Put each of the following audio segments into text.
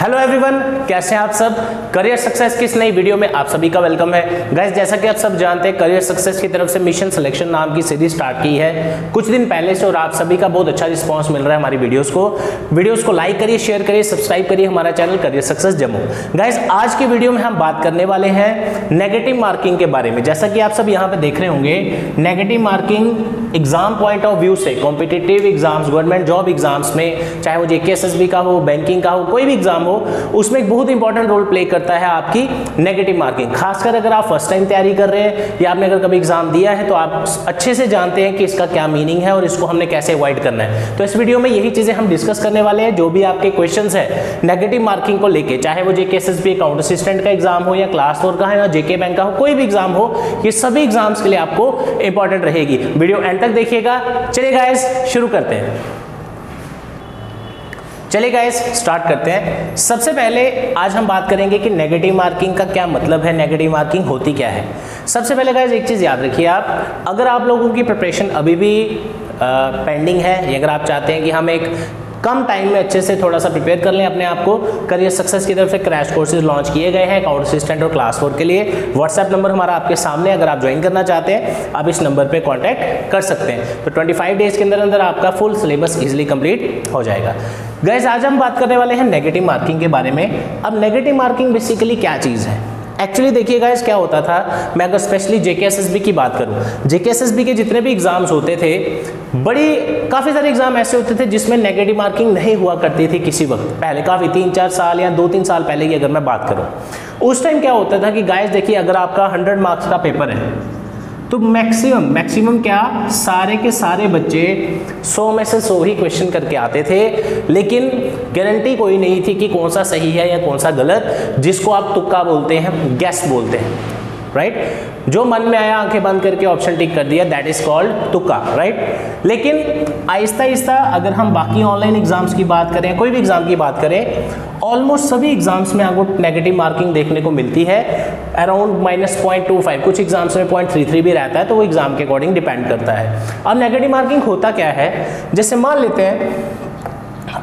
Hello everyone, कैसे हैं आप सब। करियर सक्सेस की इस नई वीडियो में आप सभी का वेलकम है। गाइस, जैसा कि आप सब जानते हैं, करियर सक्सेस की तरफ से मिशन सिलेक्शन नाम की सीरीज स्टार्ट की है कुछ दिन पहले से और आप सभी का बहुत अच्छा रिस्पांस मिल रहा है हमारी वीडियोस को लाइक करिए, शेयर करिए, सब्सक्राइब करिए हमारा channel career success Jammu. Guys, आज की वीडियो में हम बात करने वाले हैं नेगेटिव मार्किंग के बारे में। जैसा कि आप सब यहाँ पे देख रहे होंगे, negative marking exam point of view से competitive exams, government job exams में, चाहे वो जेके एसएसबी का हो, बैंकिंग का हो, कोई भी एग्जाम हो, उसमें एक बहुत इंपॉर्टेंट रोल प्ले करता है आपकी नेगेटिव मार्किंग। खासकर अगर आप फर्स्ट टाइम तैयारी कर रहे हैं या आपने अगर कभी एग्जाम दिया है तो आप अच्छे से जानते हैं कि इसका क्या मीनिंग है और इसको हमने कैसे अवॉइड करना है। तो इस वीडियो में यही चीजें हम डिस्कस करने वाले हैं। जो भी आपके क्वेश्चंस है नेगेटिव मार्किंग को लेके, चाहे वो जेके एसएसबी अकाउंट असिस्टेंट का एग्जाम हो या क्लास 4 का है या जेके बैंक का हो, कोई भी एग्जाम हो, ये सभी एग्जाम्स के लिए आपको इंपॉर्टेंट रहेगी। वीडियो एंड तक देखिएगा। चलिए गाइस, शुरू करते हैं। चलिए गाइस, स्टार्ट करते हैं। सबसे पहले आज हम बात करेंगे कि नेगेटिव मार्किंग का क्या मतलब है, नेगेटिव मार्किंग होती क्या है। सबसे पहले गाइस एक चीज़ याद रखिए, आप अगर आप लोगों की प्रिपरेशन अभी भी पेंडिंग है, या अगर आप चाहते हैं कि हम एक कम टाइम में अच्छे से थोड़ा सा प्रिपेयर कर लें अपने आप को, करियर सक्सेस की तरफ से क्रैश कोर्सेज लॉन्च किए गए हैं अकाउंट असिस्टेंट और क्लास 4 के लिए। व्हाट्सएप नंबर हमारा आपके सामने, अगर आप ज्वाइन करना चाहते हैं आप इस नंबर पे कांटेक्ट कर सकते हैं। तो 25 डेज के अंदर अंदर आपका फुल सिलेबस इजीली कंप्लीट हो जाएगा। गाइस, आज हम बात करने वाले हैं नेगेटिव मार्किंग के बारे में। अब नेगेटिव मार्किंग बेसिकली क्या चीज़ है। एक्चुअली देखिए गाइस, क्या होता था, मैं अगर स्पेशली जेके एसएसबी की बात करूं, जेके एसएसबी के जितने भी एग्जाम्स होते थे, काफ़ी सारे एग्जाम ऐसे होते थे जिसमें नेगेटिव मार्किंग नहीं हुआ करती थी किसी वक्त पहले, काफ़ी 3-4 साल या 2-3 साल पहले की अगर मैं बात करूं। उस टाइम क्या होता था कि गाइस देखिए, अगर आपका 100 मार्क्स का पेपर है तो मैक्सिमम क्या, सारे के सारे बच्चे 100 में से 100 ही क्वेश्चन करके आते थे, लेकिन गारंटी कोई नहीं थी कि कौन सा सही है या कौन सा गलत, जिसको आप तुक्का बोलते हैं, गैस बोलते हैं, राइट। जो मन में आया आंखें बंद करके ऑप्शन टिक कर दिया, दैट इज कॉल्ड तुक्का, राइट। लेकिन आहिस्ता आहिस्ता अगर हम बाकी ऑनलाइन एग्जाम्स की बात करें, कोई भी एग्जाम की बात करें, ऑलमोस्ट सभी एग्जाम्स में आपको नेगेटिव मार्किंग देखने को मिलती है, अराउंड -0.25, कुछ एग्जाम्स में 0.33 भी रहता है, तो वो एग्जाम के अकॉर्डिंग डिपेंड करता है। अब नेगेटिव मार्किंग होता क्या है, जैसे मान लेते हैं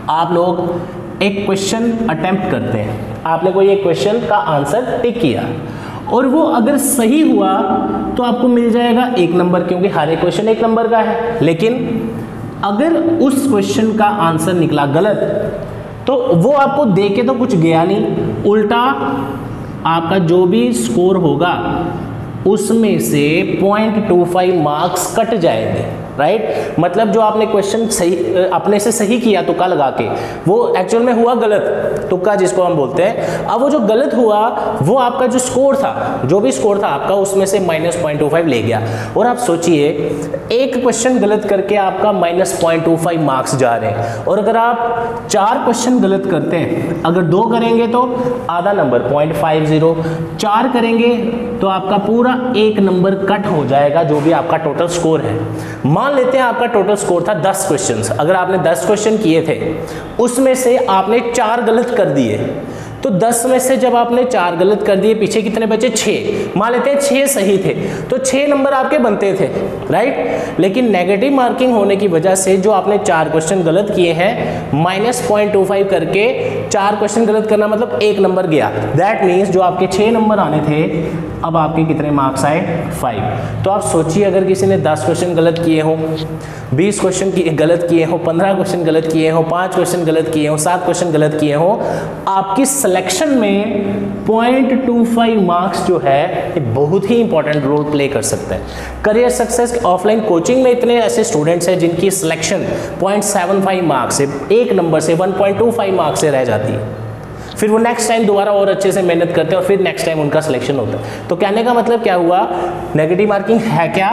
आप लोग एक क्वेश्चन अटेम्प्ट करते हैं, आपने कोई एक क्वेश्चन का आंसर टिक किया और वो अगर सही हुआ तो आपको मिल जाएगा 1 नंबर, क्योंकि हर एक क्वेश्चन 1 नंबर का है। लेकिन अगर उस क्वेश्चन का आंसर निकला गलत तो वो आपको दे के तो कुछ गया नहीं, उल्टा आपका जो भी स्कोर होगा उसमें से 0.25 मार्क्स कट जाएंगे, राइट। मतलब जो आपने क्वेश्चन सही अपने से सही किया तुक्का लगा के, वो एक्चुअल में हुआ गलत, तुक्का जिसको हम बोलते हैं। अब वो जो गलत हुआ वो आपका जो स्कोर था, जो भी स्कोर था आपका, उसमें से -0.25 ले गया। और आप सोचिए, एक क्वेश्चन गलत करके आपका -0.25 मार्क्स जा रहे हैं, और अगर आप 4 क्वेश्चन गलत करते हैं, अगर 2 करेंगे तो आधा नंबर 0.50, 4 करेंगे तो आपका पूरा 1 नंबर कट हो जाएगा, जो भी आपका टोटल स्कोर है। मान लेते हैं आपका टोटल स्कोर था 10 क्वेश्चंस, अगर आपने 10 क्वेश्चन किए थे उसमें से आपने 4 गलत कर दिए, तो 10 में से जब आपने 4 गलत कर दिए, पीछे कितने बचे, 6। मान लेते हैं 6 सही थे, तो 6 नंबर आपके बनते थे, राइट। लेकिन नेगेटिव मार्किंग होने की वजह से जो आपने 4 क्वेश्चन गलत किए हैं, -0.25 करके 4 क्वेश्चन गलत करना मतलब 1 नंबर गया। दैट मीन्स जो आपके 6 नंबर आने थे, अब आपके कितने मार्क्स आए, 5। तो आप सोचिए, अगर किसी ने 10 क्वेश्चन गलत किए हों, 20 क्वेश्चन गलत किए हों, 15 क्वेश्चन गलत किए हों, 5 क्वेश्चन गलत किए हों, 7 क्वेश्चन गलत किए हों, आपकी सिलेक्शन में 0.25 मार्क्स जो है ये बहुत ही इंपॉर्टेंट रोल प्ले कर सकते हैं। करियर सक्सेस ऑफलाइन कोचिंग में इतने ऐसे स्टूडेंट्स हैं जिनकी सिलेक्शन 0.75 मार्क्स से, 1 नंबर से, 1.25 मार्क्स से रह जाती है। फिर वो नेक्स्ट टाइम दोबारा और अच्छे से मेहनत करते हैं और फिर नेक्स्ट टाइम उनका सिलेक्शन होता है। तो कहने का मतलब क्या हुआ, नेगेटिव मार्किंग है क्या,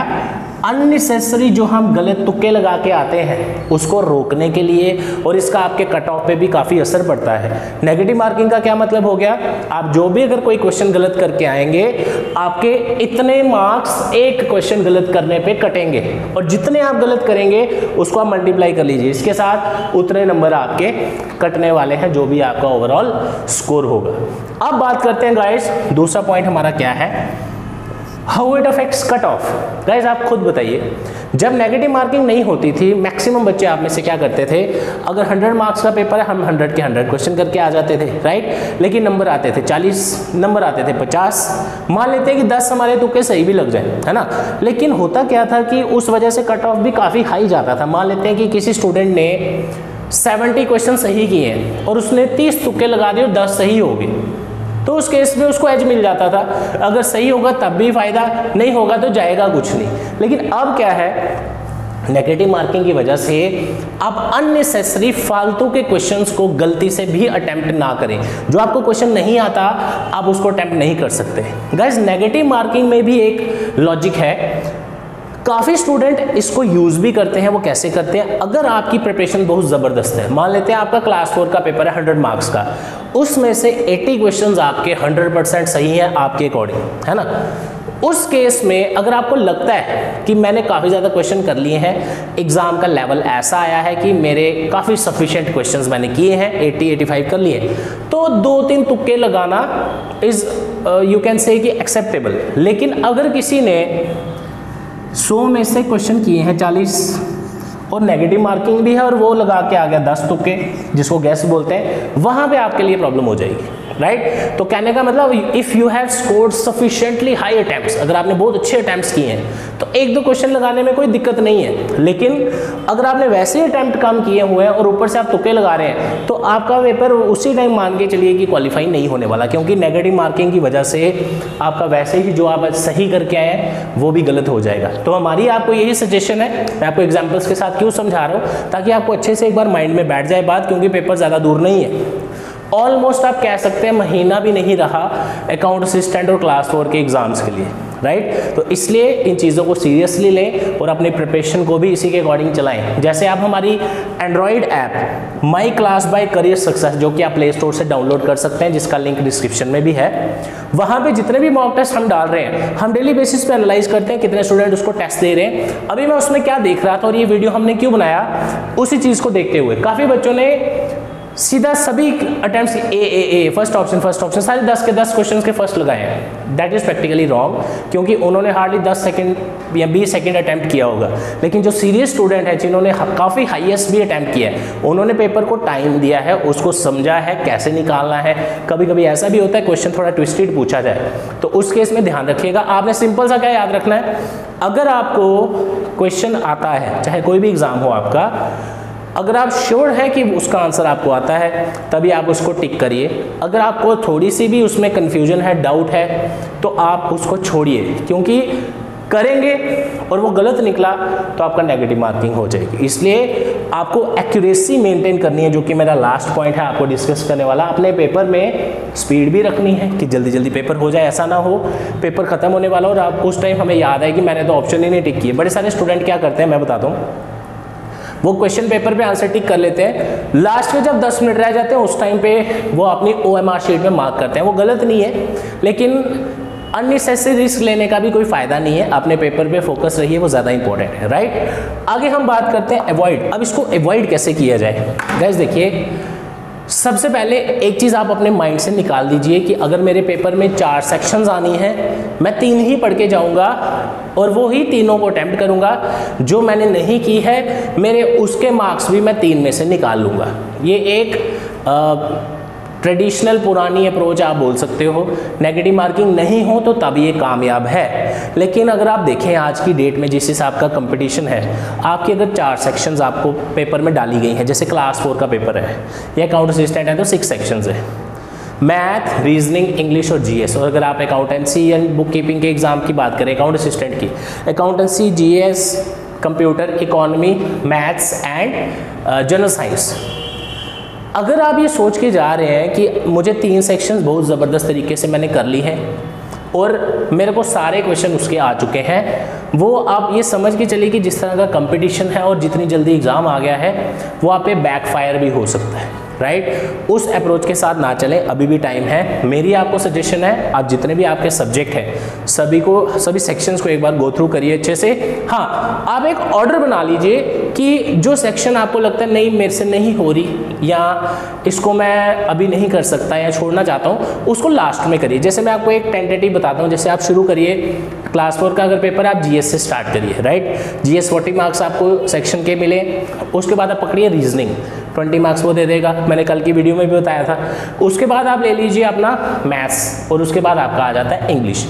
अननेसेसरी जो हम गलत तुक्के लगा के आते हैं उसको रोकने के लिए, और इसका आपके कट ऑफ पे भी काफ़ी असर पड़ता है। नेगेटिव मार्किंग का क्या मतलब हो गया, आप जो भी अगर कोई क्वेश्चन गलत करके आएंगे, आपके इतने मार्क्स एक क्वेश्चन गलत करने पे कटेंगे, और जितने आप गलत करेंगे उसको आप मल्टीप्लाई कर लीजिए, इसके साथ उतने नंबर आपके कटने वाले हैं, जो भी आपका ओवरऑल स्कोर होगा। अब बात करते हैं गाइस, दूसरा पॉइंट हमारा क्या है, how it affects cut off. Guys आप खुद बताइए, जब नेगेटिव मार्किंग नहीं होती थी, मैक्सिमम बच्चे आप में से क्या करते थे, अगर 100 मार्क्स का पेपर है हम 100 के 100 क्वेश्चन करके आ जाते थे, राइट। लेकिन नंबर आते थे 40, नंबर आते थे 50, मान लेते हैं कि 10 हमारे तुक्के सही भी लग जाए, है ना। लेकिन होता क्या था कि उस वजह से कट ऑफ भी काफ़ी हाई जाता था। मान लेते हैं कि किसी स्टूडेंट ने 70 क्वेश्चन सही किए हैं और उसने 30 तुक्के लगा दिए और 10 सही हो गए, तो उस केस में उसको एज मिल जाता था। अगर सही होगा तब भी फायदा, नहीं होगा तो जाएगा कुछ नहीं। लेकिन अब क्या है, नेगेटिव मार्किंग की वजह से आप अननेसेसरी फालतू के क्वेश्चंस को गलती से भी अटेम्प्ट ना करें। जो आपको क्वेश्चन नहीं आता आप उसको अटेम्प्ट नहीं कर सकते। गाइस, नेगेटिव मार्किंग में भी एक लॉजिक है, काफ़ी स्टूडेंट इसको यूज़ भी करते हैं। वो कैसे करते हैं, अगर आपकी प्रिपरेशन बहुत ज़बरदस्त है, मान लेते हैं आपका क्लास 4 का पेपर है 100 मार्क्स का, उसमें से 80 क्वेश्चंस आपके 100% सही हैं आपके अकॉर्डिंग, है ना। उस केस में अगर आपको लगता है कि मैंने काफ़ी ज़्यादा क्वेश्चन कर लिए हैं, एग्ज़ाम का लेवल ऐसा आया है कि मेरे काफ़ी सफिशिएंट क्वेश्चंस मैंने किए हैं, 80-85 कर लिए, तो 2-3 तुक्के लगाना इज़ यू कैन से कि एक्सेप्टेबल। लेकिन अगर किसी ने 100 में से क्वेश्चन किए हैं 40 और नेगेटिव मार्किंग भी है और वो लगा के आ गया 10 तुक्के, जिसको गैस बोलते हैं, वहाँ पे आपके लिए प्रॉब्लम हो जाएगी, राइट। तो कहने का मतलब, if you have scored sufficiently high attempts, अगर आपने बहुत अच्छे अटैम्प्ट्स किए हैं तो 1-2 क्वेश्चन लगाने में कोई दिक्कत नहीं है। लेकिन अगर आपने वैसे ही अटैम्प्ट कम किए हुए हैं और ऊपर से आप तुक्के लगा रहे हैं, तो आपका पेपर उसी टाइम मान के चलिए कि क्वालिफाई नहीं होने वाला, क्योंकि नेगेटिव मार्किंग की वजह से आपका वैसे ही जो आप सही करके आए हैं वो भी गलत हो जाएगा। तो हमारी आपको यही सजेशन है, मैं आपको एग्जाम्पल्स के साथ क्यों समझा रहा हूँ, ताकि आपको अच्छे से एक बार माइंड में बैठ जाए बात, क्योंकि पेपर ज़्यादा दूर नहीं है। ऑलमोस्ट आप कह सकते हैं महीना भी नहीं रहा अकाउंट असिस्टेंट और क्लास 4 के एग्जाम्स के लिए, राइट। तो इसलिए इन चीज़ों को सीरियसली लें और अपनी प्रिपरेशन को भी इसी के अकॉर्डिंग चलाएं। जैसे आप हमारी Android app my class by career success, जो कि आप प्ले स्टोर से डाउनलोड कर सकते हैं, जिसका लिंक डिस्क्रिप्शन में भी है, वहाँ पे जितने भी मॉक टेस्ट हम डाल रहे हैं, हम डेली बेसिस पे एनालाइज करते हैं कितने स्टूडेंट उसको टेस्ट दे रहे हैं। अभी मैं उसमें क्या देख रहा था और ये वीडियो हमने क्यों बनाया, उसी चीज़ को देखते हुए काफ़ी बच्चों ने सीधा सभी अटेम्प्ट्स ए फर्स्ट ऑप्शन सारे 10 के 10 क्वेश्चंस के फर्स्ट लगाए हैं। दैट इज़ प्रैक्टिकली रॉन्ग, क्योंकि उन्होंने हार्डली 10 सेकंड या 20 सेकंड अटैम्प्ट किया होगा। लेकिन जो सीरियस स्टूडेंट है, जिन्होंने काफ़ी हाईएस्ट भी अटैम्प्ट किया है, उन्होंने पेपर को टाइम दिया है, उसको समझा है कैसे निकालना है। कभी कभी ऐसा भी होता है क्वेश्चन थोड़ा ट्विस्टेड पूछा जाए, तो उस केस में ध्यान रखिएगा। आपने सिंपल सा क्या याद रखना है, अगर आपको क्वेश्चन आता है, चाहे कोई भी एग्ज़ाम हो आपका, अगर आप श्योर हैं कि उसका आंसर आपको आता है, तभी आप उसको टिक करिए। अगर आपको थोड़ी सी भी उसमें कन्फ्यूजन है, डाउट है, तो आप उसको छोड़िए, क्योंकि करेंगे और वो गलत निकला तो आपका नेगेटिव मार्किंग हो जाएगी। इसलिए आपको एक्यूरेसी मेंटेन करनी है, जो कि मेरा लास्ट पॉइंट है आपको डिस्कस करने वाला। अपने पेपर में स्पीड भी रखनी है कि जल्दी जल्दी पेपर हो जाए, ऐसा ना हो पेपर खत्म होने वाला और आप उस टाइम हमें याद है कि मैंने तो ऑप्शन ही नहीं टिक किए। बड़े सारे स्टूडेंट क्या करते हैं मैं बताता हूँ, वो क्वेश्चन पेपर पे आंसर टिक कर लेते हैं, लास्ट में जब 10 मिनट रह जाते हैं उस टाइम पे वो अपनी OMR शीट में मार्क करते हैं। वो गलत नहीं है, लेकिन अननेसेसरी रिस्क लेने का भी कोई फायदा नहीं है। अपने पेपर पे फोकस रहिए, वो ज़्यादा इंपॉर्टेंट है, राइट। आगे हम बात करते हैं अवॉइड। अब इसको अवॉइड कैसे किया जाए। गाइस देखिए, सबसे पहले एक चीज़ आप अपने माइंड से निकाल दीजिए कि अगर मेरे पेपर में 4 सेक्शंस आनी है, मैं 3 ही पढ़ के जाऊंगा और वो ही तीनों को अटेम्प्ट करूंगा। जो मैंने नहीं की है मेरे उसके मार्क्स भी मैं 3 में से निकाल लूँगा। ये एक ट्रेडिशनल पुरानी अप्रोच आप बोल सकते हो। नेगेटिव मार्किंग नहीं हो तो तब ये कामयाब है। लेकिन अगर आप देखें आज की डेट में जिस हिसाब का कंपटीशन है, आपकी अगर 4 सेक्शंस आपको पेपर में डाली गई हैं, जैसे क्लास 4 का पेपर है या अकाउंट असिस्टेंट है तो 6 सेक्शंस है, मैथ, रीजनिंग, इंग्लिश और जीएस। और अगर आप अकाउंटेंसी एंड बुक कीपिंग के एग्जाम की बात करें, अकाउंट असिस्टेंट की, accountancy, GS, computer, economy, maths and general science. अगर आप ये सोच के जा रहे हैं कि मुझे 3 सेक्शंस बहुत ज़बरदस्त तरीके से मैंने कर ली हैं और मेरे को सारे क्वेश्चन उसके आ चुके हैं, वो आप ये समझ के चलिए कि जिस तरह का कंपटीशन है और जितनी जल्दी एग्ज़ाम आ गया है वो आप पे बैकफायर भी हो सकता है। राइट। उस अप्रोच के साथ ना चलें, अभी भी टाइम है। मेरी आपको सजेशन है, आप जितने भी आपके सब्जेक्ट हैं सभी सेक्शंस को एक बार गो थ्रू करिए अच्छे से। हाँ, आप एक ऑर्डर बना लीजिए कि जो सेक्शन आपको लगता है नहीं मेरे से नहीं हो रही या इसको मैं अभी नहीं कर सकता या छोड़ना चाहता हूँ, उसको लास्ट में करिए। जैसे मैं आपको एक टेंटेटिव बताता हूँ, जैसे आप शुरू करिए क्लास 4 का अगर पेपर आप जीएस से स्टार्ट करिए, राइट। जीएस 40 मार्क्स आपको सेक्शन के मिले, उसके बाद आप पकड़िए रीजनिंग 20 मार्क्स वो दे देगा, मैंने कल की वीडियो में भी बताया था। उसके बाद आप ले लीजिए अपना मैथ्स और उसके बाद आपका आ जाता है इंग्लिश।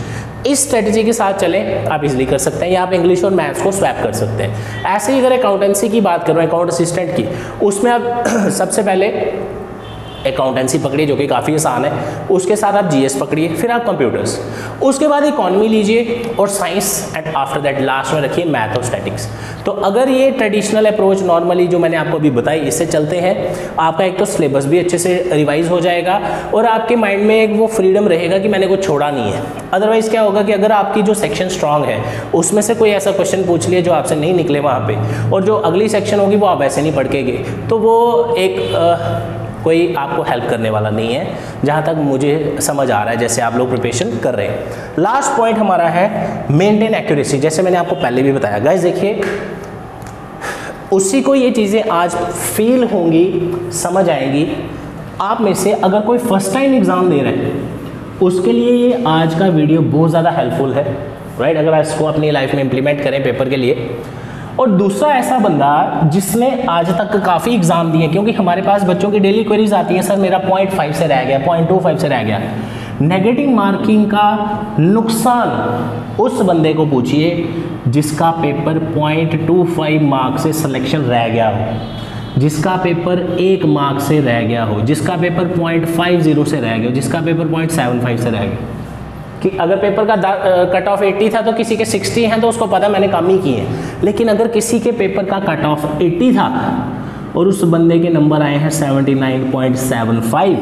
इस स्ट्रेटजी के साथ चलें, आप इजीली कर सकते हैं, या आप इंग्लिश और मैथ्स को स्वैप कर सकते हैं। ऐसे ही अगर अकाउंटेंसी की बात करूँ, अकाउंट असिस्टेंट की, उसमें आप सबसे पहले अकाउंटेंसी पकड़िए जो कि काफ़ी आसान है, उसके साथ आप जीएस पकड़िए, फिर आप कंप्यूटर्स, उसके बाद इकोनॉमी लीजिए और science, and after that last में रखिए मैथ और स्टैटिक्स। तो अगर ये ट्रेडिशनल अप्रोच नॉर्मली जो मैंने आपको अभी बताई इससे चलते हैं, आपका एक तो सिलेबस भी अच्छे से रिवाइज हो जाएगा और आपके माइंड में एक वो फ्रीडम रहेगा कि मैंने कुछ छोड़ा नहीं है। अदरवाइज़ क्या होगा कि अगर आपकी जो सेक्शन स्ट्रांग है उसमें से कोई ऐसा क्वेश्चन पूछ लिया जो आपसे नहीं निकले वहाँ पे, और जो अगली सेक्शन होगी वो आप ऐसे नहीं पढ़ के गए, तो वो एक कोई आपको हेल्प करने वाला नहीं है, जहाँ तक मुझे समझ आ रहा है जैसे आप लोग प्रिपरेशन कर रहे हैं। लास्ट पॉइंट हमारा है मेंटेन एक्यूरेसी। जैसे मैंने आपको पहले भी बताया, गाइस देखिए, उसी को ये चीज़ें आज फील होंगी, समझ आएंगी। आप में से अगर कोई फर्स्ट टाइम एग्ज़ाम दे रहे हैं, उसके लिए ये आज का वीडियो बहुत ज़्यादा हेल्पफुल है, राइट। अगर इसको अपनी लाइफ में इम्प्लीमेंट करें पेपर के लिए। और दूसरा ऐसा बंदा जिसने आज तक काफ़ी एग्जाम दिए, क्योंकि हमारे पास बच्चों की डेली क्वेरीज आती है, सर मेरा 0.5 से रह गया, 0.25 से रह गया। नेगेटिव मार्किंग का नुकसान उस बंदे को पूछिए जिसका पेपर 0.25 मार्क्स से सिलेक्शन रह गया हो, जिसका पेपर 1 मार्क्स से रह गया हो, जिसका पेपर 0.50 से रह गया हो, जिसका पेपर 0.75 से रह गया। कि अगर पेपर का कट ऑफ 80 था तो किसी के 60 हैं तो उसको पता मैंने कम ही की है। लेकिन अगर किसी के पेपर का कट ऑफ 80 था और उस बंदे के नंबर आए हैं 79.75,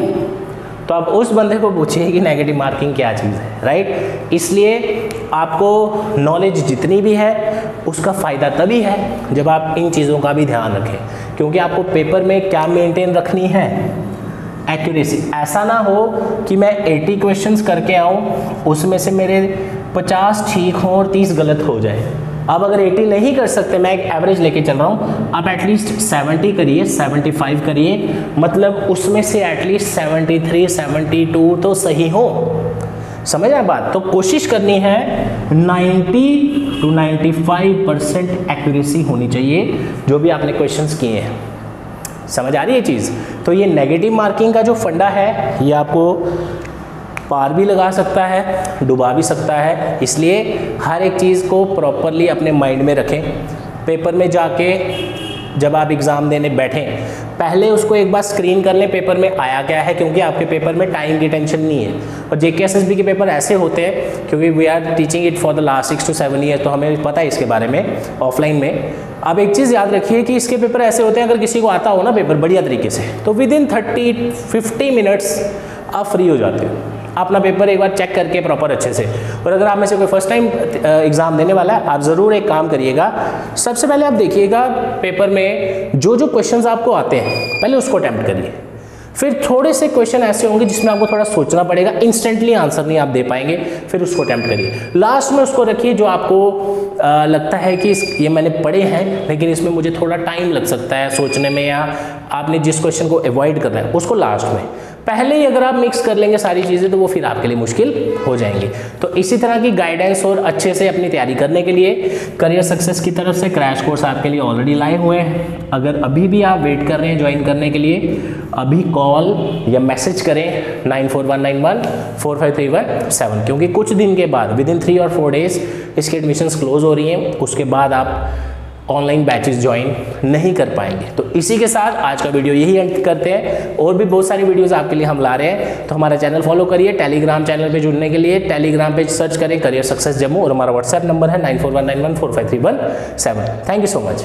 तो आप उस बंदे को पूछिए कि नेगेटिव मार्किंग क्या चीज़ है, राइट। इसलिए आपको नॉलेज जितनी भी है उसका फ़ायदा तभी है जब आप इन चीज़ों का भी ध्यान रखें, क्योंकि आपको पेपर में क्या मेंटेन रखनी है, एक्यूरेसी। ऐसा ना हो कि मैं 80 क्वेश्चंस करके आऊँ, उसमें से मेरे 50 ठीक हों और 30 गलत हो जाए। अब अगर 80 नहीं कर सकते, मैं एक एवरेज लेके चल रहा हूँ, आप एटलीस्ट 70 करिए, 75 करिए, मतलब उसमें से एटलीस्ट 73, 72 तो सही हो। समझ आए बात? तो कोशिश करनी है 90 to 95% एक्यूरेसी होनी चाहिए जो भी आपने क्वेश्चंस किए हैं। समझ आ रही है चीज़? तो ये नेगेटिव मार्किंग का जो फंडा है ये आपको पार भी लगा सकता है, डुबा भी सकता है। इसलिए हर एक चीज़ को प्रॉपरली अपने माइंड में रखें। पेपर में जाके जब आप एग्ज़ाम देने बैठें, पहले उसको एक बार स्क्रीन कर लें पेपर में आया क्या है, क्योंकि आपके पेपर में टाइम की टेंशन नहीं है। और JKSSB के पेपर ऐसे होते हैं, क्योंकि we are teaching it for the last 6 to 7 year, तो हमें पता है इसके बारे में ऑफलाइन में। अब एक चीज़ याद रखिए कि इसके पेपर ऐसे होते हैं, अगर किसी को आता हो ना पेपर बढ़िया तरीके से, तो विदिन 30-50 मिनट्स आप फ्री हो जाते हो। अपना पेपर एक बार चेक करके प्रॉपर अच्छे से। और अगर आप में से कोई फर्स्ट टाइम एग्ज़ाम देने वाला है, आप ज़रूर एक काम करिएगा, सबसे पहले आप देखिएगा पेपर में जो जो क्वेश्चंस आपको आते हैं पहले उसको अटेम्प्ट करिए। फिर थोड़े से क्वेश्चन ऐसे होंगे जिसमें आपको थोड़ा सोचना पड़ेगा, इंस्टेंटली आंसर नहीं आप दे पाएंगे, फिर उसको अटेम्प्ट करिए। लास्ट में उसको रखिए जो आपको लगता है कि ये मैंने पढ़े हैं लेकिन इसमें मुझे थोड़ा टाइम लग सकता है सोचने में, या आपने जिस क्वेश्चन को अवॉइड करना है उसको लास्ट में। पहले ही अगर आप मिक्स कर लेंगे सारी चीज़ें तो वो फिर आपके लिए मुश्किल हो जाएंगी। तो इसी तरह की गाइडेंस और अच्छे से अपनी तैयारी करने के लिए करियर सक्सेस की तरफ से क्रैश कोर्स आपके लिए ऑलरेडी लाए हुए हैं। अगर अभी भी आप वेट कर रहे हैं ज्वाइन करने के लिए, अभी कॉल या मैसेज करें 9419145317, क्योंकि कुछ दिन के बाद विदिन 3 और 4 डेज इसकी एडमिशन्स क्लोज हो रही हैं, उसके बाद आप ऑनलाइन बैचेस ज्वाइन नहीं कर पाएंगे। तो इसी के साथ आज का वीडियो यही एंड करते हैं। और भी बहुत सारी वीडियोस आपके लिए हम ला रहे हैं, तो हमारा चैनल फॉलो करिए। टेलीग्राम चैनल पे जुड़ने के लिए टेलीग्राम पे सर्च करें करियर सक्सेस जम्मू, और हमारा व्हाट्सएप नंबर है 9419145317। Thank you so much.